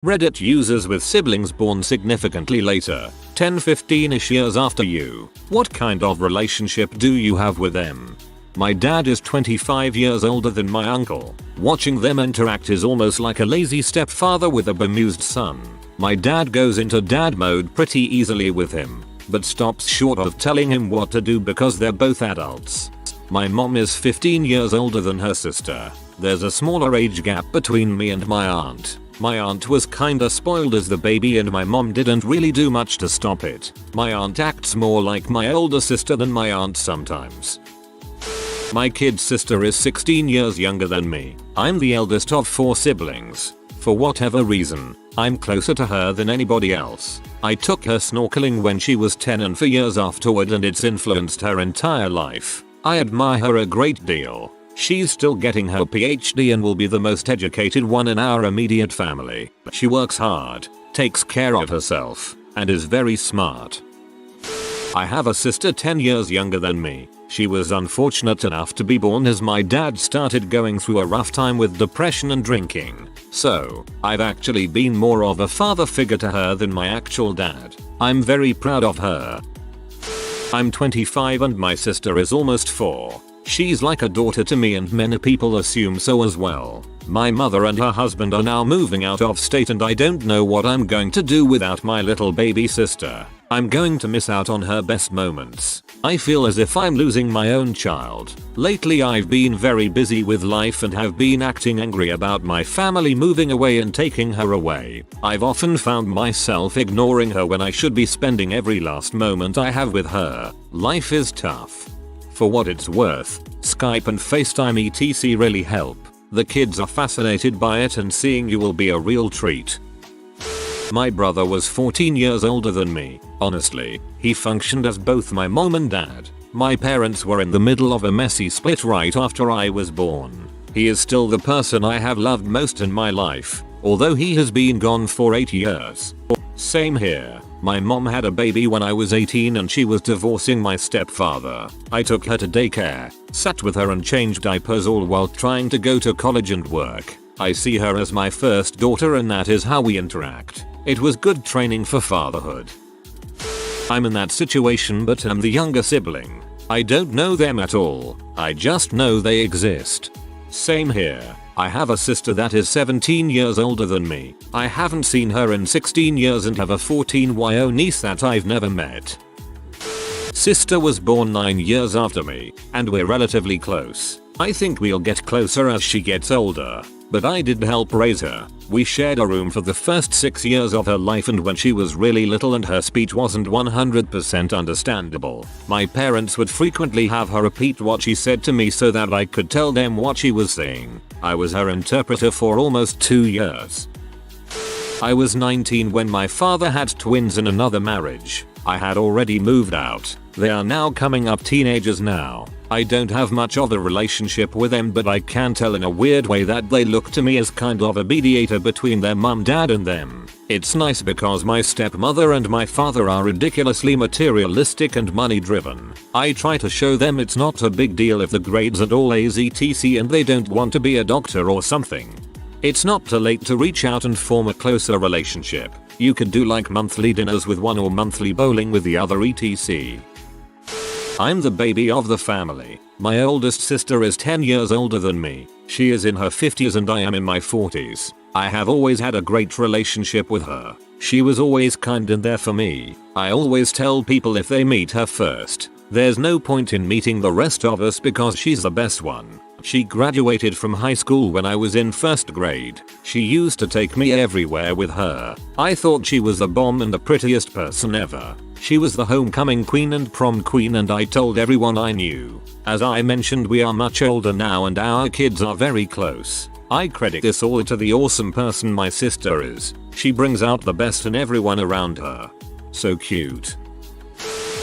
Reddit users with siblings born significantly later, 10-15ish years after you. What kind of relationship do you have with them? My dad is 25 years older than my uncle. Watching them interact is almost like a lazy stepfather with a bemused son. My dad goes into dad mode pretty easily with him, but stops short of telling him what to do because they're both adults. My mom is 15 years older than her sister. There's a smaller age gap between me and my aunt. My aunt was kinda spoiled as the baby and my mom didn't really do much to stop it. My aunt acts more like my older sister than my aunt sometimes. My kid sister is 16 years younger than me. I'm the eldest of 4 siblings. For whatever reason, I'm closer to her than anybody else. I took her snorkeling when she was 10 and for years afterward, and it's influenced her entire life. I admire her a great deal. She's still getting her PhD and will be the most educated one in our immediate family. She works hard, takes care of herself, and is very smart. I have a sister 10 years younger than me. She was unfortunate enough to be born as my dad started going through a rough time with depression and drinking. So, I've actually been more of a father figure to her than my actual dad. I'm very proud of her. I'm 25 and my sister is almost 4. She's like a daughter to me and many people assume so as well. My mother and her husband are now moving out of state and I don't know what I'm going to do without my little baby sister. I'm going to miss out on her best moments. I feel as if I'm losing my own child. Lately I've been very busy with life and have been acting angry about my family moving away and taking her away. I've often found myself ignoring her when I should be spending every last moment I have with her. Life is tough. For what it's worth, Skype and FaceTime etc really help. The kids are fascinated by it and seeing you will be a real treat. My brother was 14 years older than me. Honestly, he functioned as both my mom and dad. My parents were in the middle of a messy split right after I was born. He is still the person I have loved most in my life, although he has been gone for 8 years. Same here. My mom had a baby when I was 18 and she was divorcing my stepfather. I took her to daycare, sat with her and changed diapers all while trying to go to college and work. I see her as my first daughter and that is how we interact. It was good training for fatherhood. I'm in that situation but I'm the younger sibling. I don't know them at all. I just know they exist. Same here. I have a sister that is 17 years older than me. I haven't seen her in 16 years and have a 14-year-old niece that I've never met. Sister was born 9 years after me, and we're relatively close. I think we'll get closer as she gets older, but I did help raise her. We shared a room for the first 6 years of her life and when she was really little and her speech wasn't 100% understandable, my parents would frequently have her repeat what she said to me so that I could tell them what she was saying. I was her interpreter for almost 2 years. I was 19 when my father had twins in another marriage. I had already moved out. They are now coming up teenagers now. I don't have much of a relationship with them but I can tell in a weird way that they look to me as kind of a mediator between their mum dad and them. It's nice because my stepmother and my father are ridiculously materialistic and money driven. I try to show them it's not a big deal if the grades are all A's etc and they don't want to be a doctor or something. It's not too late to reach out and form a closer relationship. You could do like monthly dinners with one or monthly bowling with the other etc. I'm the baby of the family. My oldest sister is 10 years older than me. She is in her 50s and I am in my 40s. I have always had a great relationship with her. She was always kind and there for me. I always tell people if they meet her first, there's no point in meeting the rest of us because she's the best one. She graduated from high school when I was in 1st grade. She used to take me everywhere with her. I thought she was the bomb and the prettiest person ever. She was the homecoming queen and prom queen and I told everyone I knew. As I mentioned, we are much older now and our kids are very close. I credit this all to the awesome person my sister is. She brings out the best in everyone around her. So cute.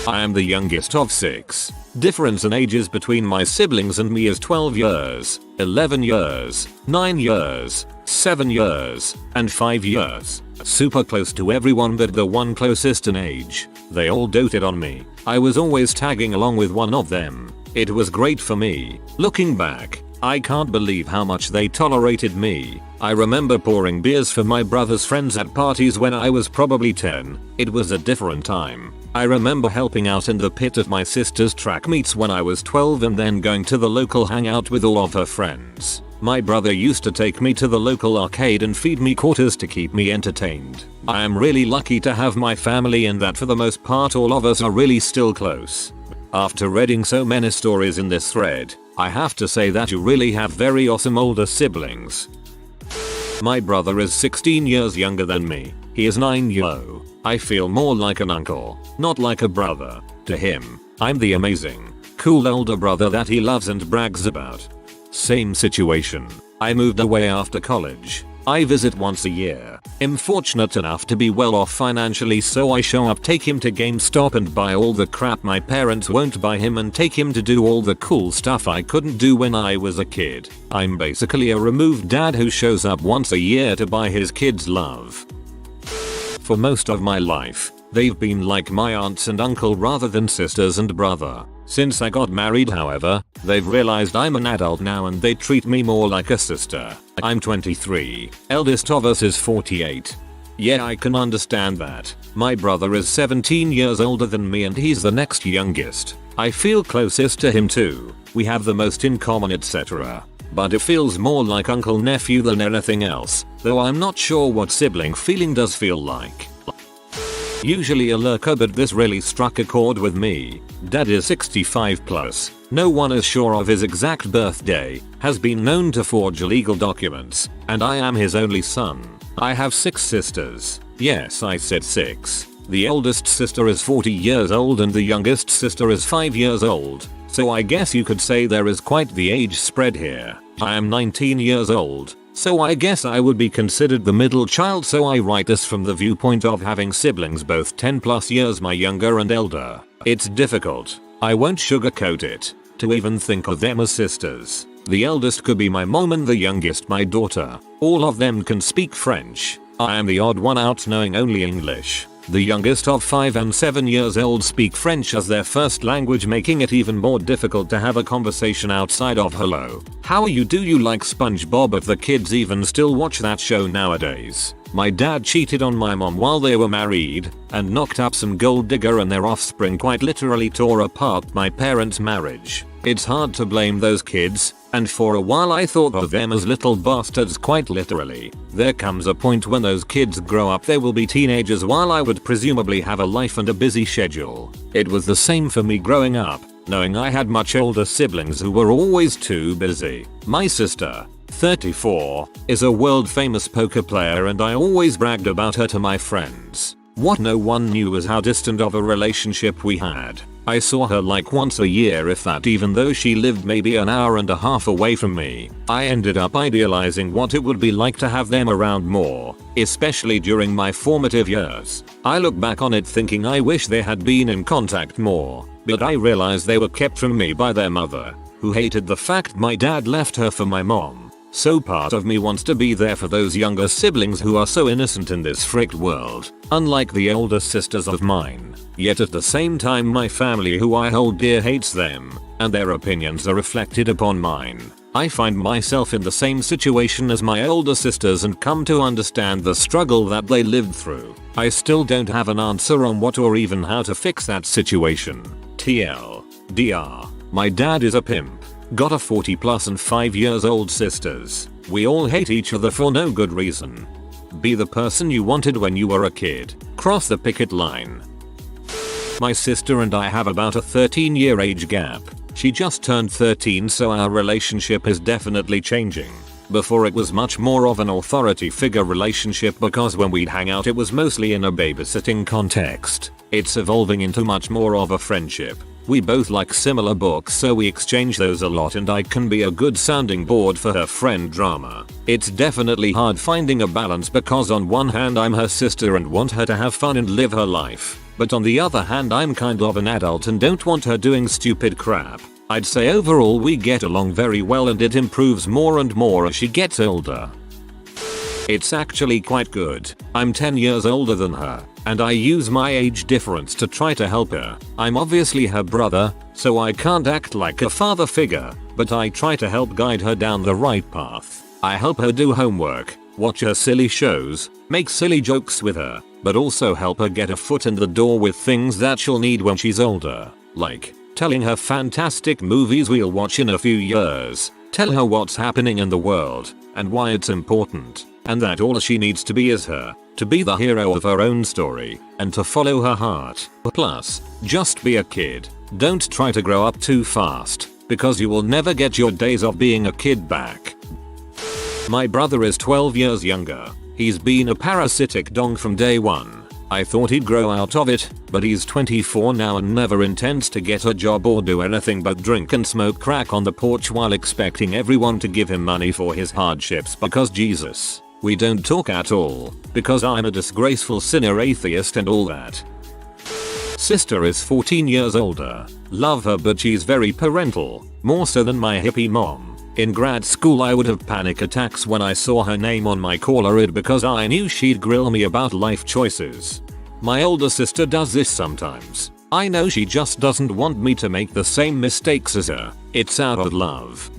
I am the youngest of 6. Difference in ages between my siblings and me is 12 years, 11 years, 9 years, 7 years, and 5 years. Super close to everyone but the one closest in age. They all doted on me. I was always tagging along with one of them. It was great for me. Looking back, I can't believe how much they tolerated me. I remember pouring beers for my brother's friends at parties when I was probably 10. It was a different time. I remember helping out in the pit at my sister's track meets when I was 12 and then going to the local hangout with all of her friends. My brother used to take me to the local arcade and feed me quarters to keep me entertained. I am really lucky to have my family and that for the most part all of us are really still close. After reading so many stories in this thread, I have to say that you really have very awesome older siblings. My brother is 16 years younger than me. He is 9 years old. I feel more like an uncle, not like a brother. To him, I'm the amazing, cool older brother that he loves and brags about. Same situation. I moved away after college. I visit once a year. Am fortunate enough to be well off financially, so I show up, take him to GameStop and buy all the crap my parents won't buy him and take him to do all the cool stuff I couldn't do when I was a kid. I'm basically a removed dad who shows up once a year to buy his kids love. For most of my life, they've been like my aunts and uncle rather than sisters and brother. Since I got married, however, they've realized I'm an adult now and they treat me more like a sister. I'm 23. Eldest of us is 48. Yeah, I can understand that. My brother is 17 years older than me and he's the next youngest. I feel closest to him too. We have the most in common, etc. But it feels more like uncle nephew than anything else, though I'm not sure what sibling feeling does feel like. Usually a lurker, but this really struck a chord with me. Dad is 65 plus. No one is sure of his exact birthday, has been known to forge illegal documents, and I am his only son. I have 6 sisters. Yes, I said 6. The oldest sister is 40 years old and the youngest sister is 5 years old, so I guess you could say there is quite the age spread here. I am 19 years old, so I guess I would be considered the middle child, so I write this from the viewpoint of having siblings both 10 plus years my younger and elder. It's difficult, I won't sugarcoat it, to even think of them as sisters. The eldest could be my mom and the youngest my daughter. All of them can speak French. I am the odd one out knowing only English. The youngest of 5 and 7 years old speak French as their first language, making it even more difficult to have a conversation outside of hello, how are you, do you like SpongeBob, if the kids even still watch that show nowadays. My dad cheated on my mom while they were married and knocked up some gold digger, and their offspring quite literally tore apart my parents' marriage. It's hard to blame those kids, and for a while I thought of them as little bastards, quite literally. There comes a point when those kids grow up, they will be teenagers while I would presumably have a life and a busy schedule. It was the same for me growing up, knowing I had much older siblings who were always too busy. My sister, 34, is a world famous poker player and I always bragged about her to my friends. What no one knew was how distant of a relationship we had. I saw her like once a year, if that, even though she lived maybe an hour and a half away from me. I ended up idealizing what it would be like to have them around more, especially during my formative years. I look back on it thinking I wish they had been in contact more, but I realized they were kept from me by their mother, who hated the fact my dad left her for my mom. So part of me wants to be there for those younger siblings who are so innocent in this fricked world, unlike the older sisters of mine. Yet at the same time my family who I hold dear hates them, and their opinions are reflected upon mine. I find myself in the same situation as my older sisters and come to understand the struggle that they lived through. I still don't have an answer on what or even how to fix that situation. TLDR. My dad is a pimp. Got a 40 plus and 5 years old sisters. We all hate each other for no good reason. Be the person you wanted when you were a kid. Cross the picket line. My sister and I have about a 13-year age gap. She just turned 13, so our relationship is definitely changing. Before it was much more of an authority figure relationship because when we'd hang out it was mostly in a babysitting context. It's evolving into much more of a friendship. We both like similar books, so we exchange those a lot and I can be a good sounding board for her friend drama. It's definitely hard finding a balance because on one hand I'm her sister and want her to have fun and live her life, but on the other hand I'm kind of an adult and don't want her doing stupid crap. I'd say overall we get along very well and it improves more and more as she gets older. It's actually quite good. I'm 10 years older than her, and I use my age difference to try to help her. I'm obviously her brother, so I can't act like a father figure, but I try to help guide her down the right path. I help her do homework, watch her silly shows, make silly jokes with her, but also help her get a foot in the door with things that she'll need when she's older, like telling her fantastic movies we'll watch in a few years, tell her what's happening in the world and why it's important, and that all she needs to be is her, to be the hero of her own story, and to follow her heart. Plus, just be a kid. Don't try to grow up too fast, because you will never get your days of being a kid back. My brother is 12 years younger. He's been a parasitic dong from day one. I thought he'd grow out of it, but he's 24 now and never intends to get a job or do anything but drink and smoke crack on the porch while expecting everyone to give him money for his hardships because Jesus. We don't talk at all, because I'm a disgraceful sinner atheist and all that. Sister is 14 years older. Love her, but she's very parental, more so than my hippie mom. In grad school I would have panic attacks when I saw her name on my caller ID because I knew she'd grill me about life choices. My older sister does this sometimes. I know she just doesn't want me to make the same mistakes as her. It's out of love.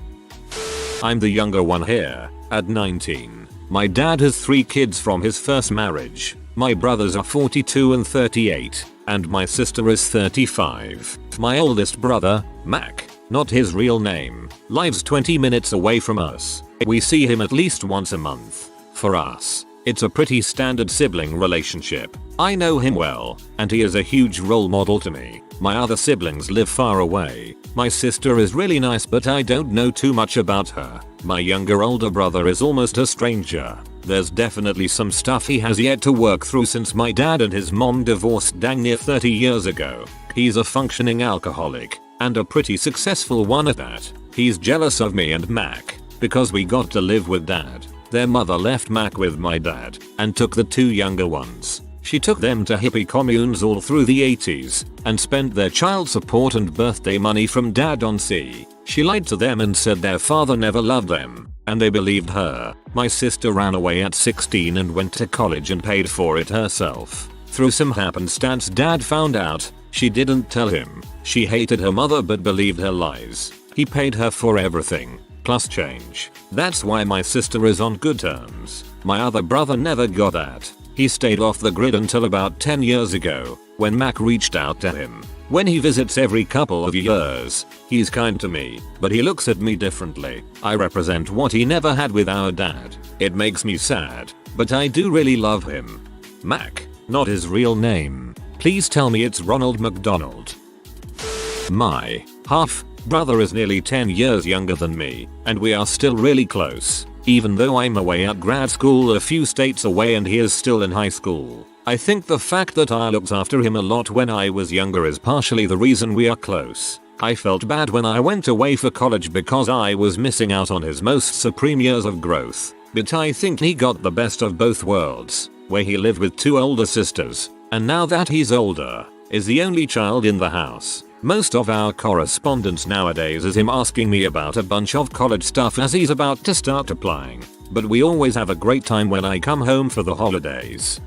I'm the younger one here, at 19. My dad has 3 kids from his first marriage. My brothers are 42 and 38, and my sister is 35. My oldest brother, Mac, not his real name, lives 20 minutes away from us. We see him at least once a month. For us, it's a pretty standard sibling relationship. I know him well, and he is a huge role model to me. My other siblings live far away. My sister is really nice, but I don't know too much about her. My older brother is almost a stranger. There's definitely some stuff he has yet to work through since my dad and his mom divorced dang near 30 years ago. He's a functioning alcoholic, and a pretty successful one at that. He's jealous of me and Mac, because we got to live with dad. Their mother left Mac with my dad, and took the 2 younger ones. She took them to hippie communes all through the 80s, and spent their child support and birthday money from dad on C. She lied to them and said their father never loved them, and they believed her. My sister ran away at 16 and went to college and paid for it herself. Through some happenstance dad found out. She didn't tell him. She hated her mother but believed her lies. He paid her for everything, plus change. That's why my sister is on good terms. My other brother never got that. He stayed off the grid until about 10 years ago, when Mac reached out to him. When he visits every couple of years, he's kind to me, but he looks at me differently. I represent what he never had with our dad. It makes me sad, but I do really love him. Mac, not his real name. Please tell me it's Ronald McDonald. My half brother is nearly 10 years younger than me, and we are still really close, even though I'm away at grad school a few states away and he is still in high school. I think the fact that I looked after him a lot when I was younger is partially the reason we are close. I felt bad when I went away for college because I was missing out on his most supreme years of growth, but I think he got the best of both worlds, where he lived with 2 older sisters, and now that he's older, is the only child in the house. Most of our correspondence nowadays is him asking me about a bunch of college stuff as he's about to start applying, but we always have a great time when I come home for the holidays.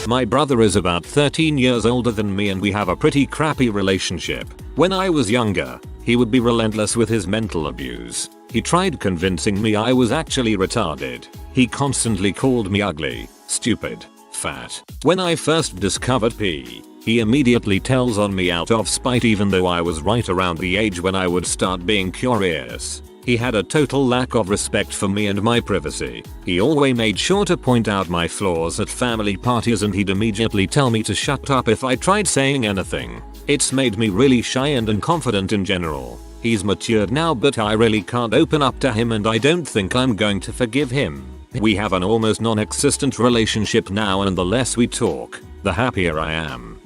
My brother is about 13 years older than me and we have a pretty crappy relationship. When I was younger, he would be relentless with his mental abuse. He tried convincing me I was actually retarded. He constantly called me ugly, stupid, fat. When I first discovered P, he immediately tells on me out of spite even though I was right around the age when I would start being curious. He had a total lack of respect for me and my privacy. He always made sure to point out my flaws at family parties and he'd immediately tell me to shut up if I tried saying anything. It's made me really shy and unconfident in general. He's matured now but I really can't open up to him and I don't think I'm going to forgive him. We have an almost non-existent relationship now and the less we talk, the happier I am.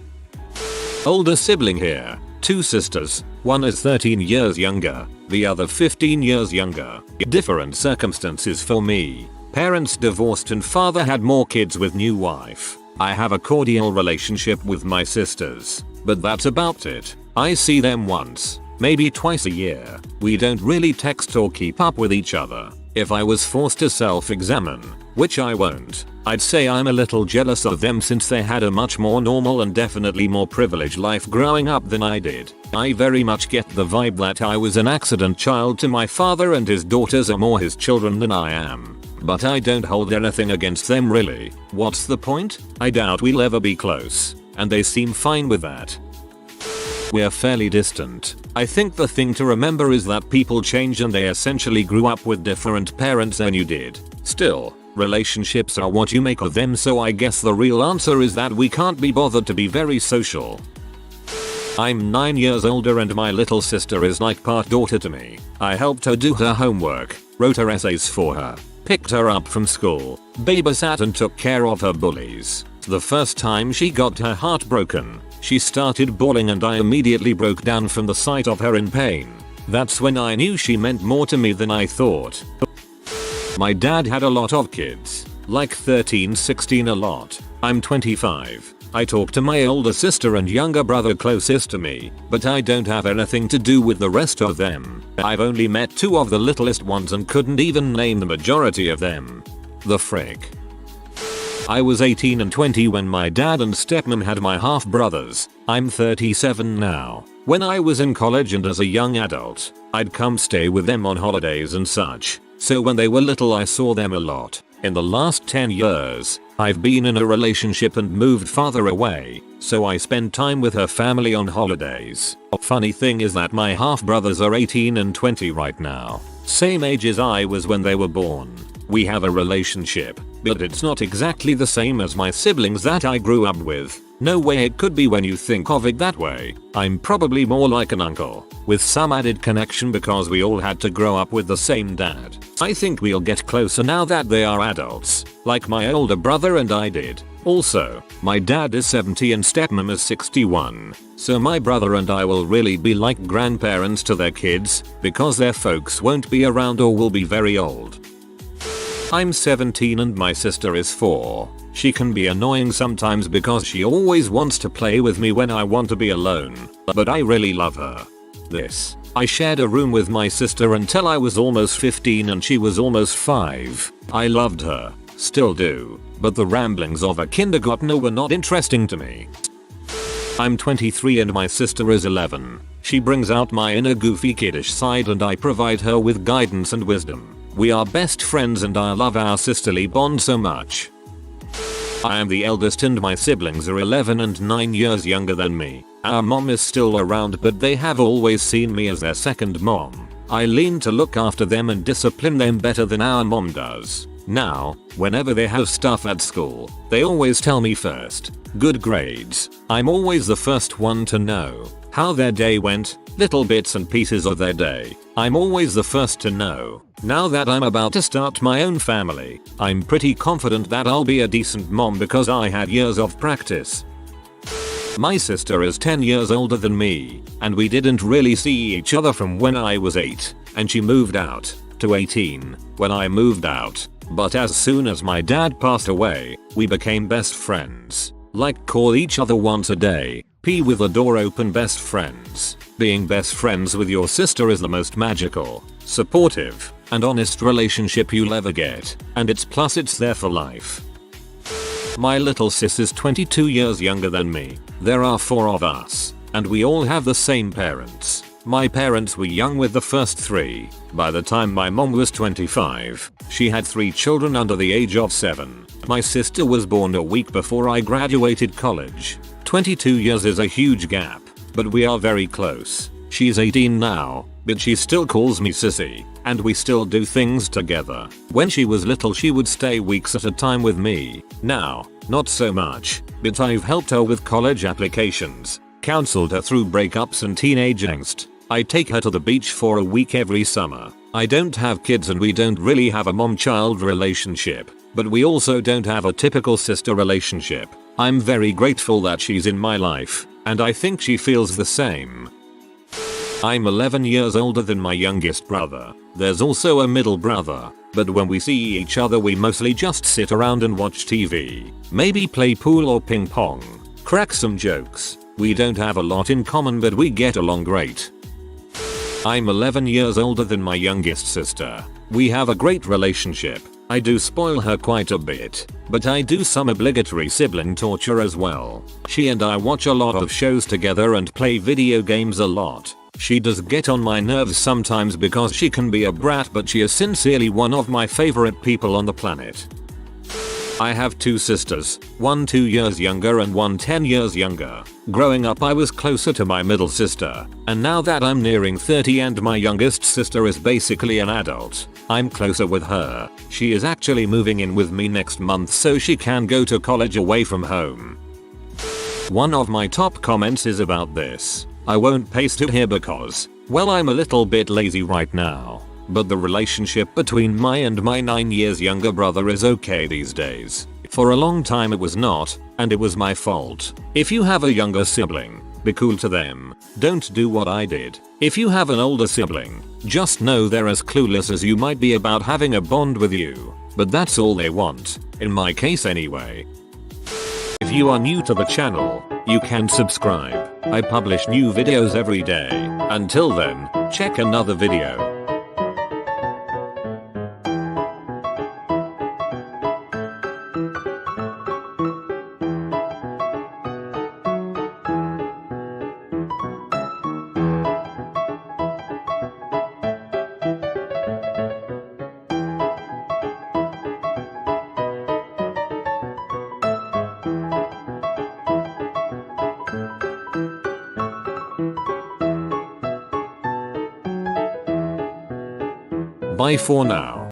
Older sibling here. 2 sisters, one is 13 years younger, the other 15 years younger. Different circumstances for me. Parents divorced and father had more kids with new wife. I have a cordial relationship with my sisters, but that's about it. I see them once, maybe twice a year. We don't really text or keep up with each other. If I was forced to self-examine, which I won't, I'd say I'm a little jealous of them since they had a much more normal and definitely more privileged life growing up than I did. I very much get the vibe that I was an accident child to my father and his daughters are more his children than I am. But I don't hold anything against them really. What's the point? I doubt we'll ever be close. And they seem fine with that. We're fairly distant. I think the thing to remember is that people change and they essentially grew up with different parents than you did. Still, relationships are what you make of them, so I guess the real answer is that we can't be bothered to be very social. I'm 9 years older and my little sister is like part daughter to me. I helped her do her homework, wrote her essays for her, picked her up from school, babysat and took care of her bullies. The first time she got her heart broken, she started bawling and I immediately broke down from the sight of her in pain. That's when I knew she meant more to me than I thought. My dad had a lot of kids, like 13, 16 a lot. I'm 25. I talk to my older sister and younger brother closest to me, but I don't have anything to do with the rest of them. I've only met 2 of the littlest ones and couldn't even name the majority of them. The frick. I was 18 and 20 when my dad and stepmom had my half brothers. I'm 37 now. When I was in college and as a young adult, I'd come stay with them on holidays and such. So when they were little I saw them a lot. In the last 10 years, I've been in a relationship and moved farther away, so I spend time with her family on holidays. Funny thing is that my half brothers are 18 and 20 right now. Same age as I was when they were born. We have a relationship, but it's not exactly the same as my siblings that I grew up with. No way it could be when you think of it that way. I'm probably more like an uncle, with some added connection because we all had to grow up with the same dad. I think we'll get closer now that they are adults, like my older brother and I did. Also, my dad is 70 and stepmom is 61, so my brother and I will really be like grandparents to their kids, because their folks won't be around or will be very old. I'm 17 and my sister is 4. She can be annoying sometimes because she always wants to play with me when I want to be alone, but I really love her. I shared a room with my sister until I was almost 15 and she was almost 5. I loved her, still do, but the ramblings of a kindergartner were not interesting to me. I'm 23 and my sister is 11. She brings out my inner goofy kiddish side and I provide her with guidance and wisdom. We are best friends and I love our sisterly bond so much. I am the eldest and my siblings are 11 and 9 years younger than me. Our mom is still around but they have always seen me as their second mom. I lean to look after them and discipline them better than our mom does. Now, whenever they have stuff at school, they always tell me first. Good grades. I'm always the first one to know how their day went, little bits and pieces of their day. I'm always the first to know. Now that I'm about to start my own family, I'm pretty confident that I'll be a decent mom because I had years of practice. My sister is 10 years older than me, and we didn't really see each other from when I was 8, and she moved out, to 18, when I moved out. But as soon as my dad passed away, we became best friends. Like call each other once a day, pee with the door open best friends. Being best friends with your sister is the most magical, supportive, and honest relationship you'll ever get, and it's there for life. My little sis is 22 years younger than me. There are 4 of us, and we all have the same parents. My parents were young with the first 3. By the time my mom was 25, she had 3 children under the age of 7. My sister was born a week before I graduated college. 22 years is a huge gap, but we are very close. She's 18 now, but she still calls me sissy, and we still do things together. When she was little she would stay weeks at a time with me. Now, not so much, but I've helped her with college applications, counseled her through breakups and teenage angst. I take her to the beach for a week every summer. I don't have kids and we don't really have a mom-child relationship, but we also don't have a typical sister relationship. I'm very grateful that she's in my life, and I think she feels the same. I'm 11 years older than my youngest brother. There's also a middle brother, but when we see each other we mostly just sit around and watch TV, maybe play pool or ping pong, crack some jokes. We don't have a lot in common but we get along great. I'm 11 years older than my youngest sister. We have a great relationship. I do spoil her quite a bit, but I do some obligatory sibling torture as well. She and I watch a lot of shows together and play video games a lot. She does get on my nerves sometimes because she can be a brat, but she is sincerely one of my favorite people on the planet. I have two sisters, one 2 years younger and one 10 years younger. Growing up I was closer to my middle sister, and now that I'm nearing 30 and my youngest sister is basically an adult, I'm closer with her. She is actually moving in with me next month so she can go to college away from home. One of my top comments is about this. I won't paste it here because, well, I'm a little bit lazy right now. But the relationship between my and my 9 years younger brother is okay these days. For a long time it was not, and it was my fault. If you have a younger sibling, be cool to them. Don't do what I did. If you have an older sibling, just know they're as clueless as you might be about having a bond with you. But that's all they want, in my case anyway. If you are new to the channel, you can subscribe. I publish new videos every day. Until then, check another video. Bye for now.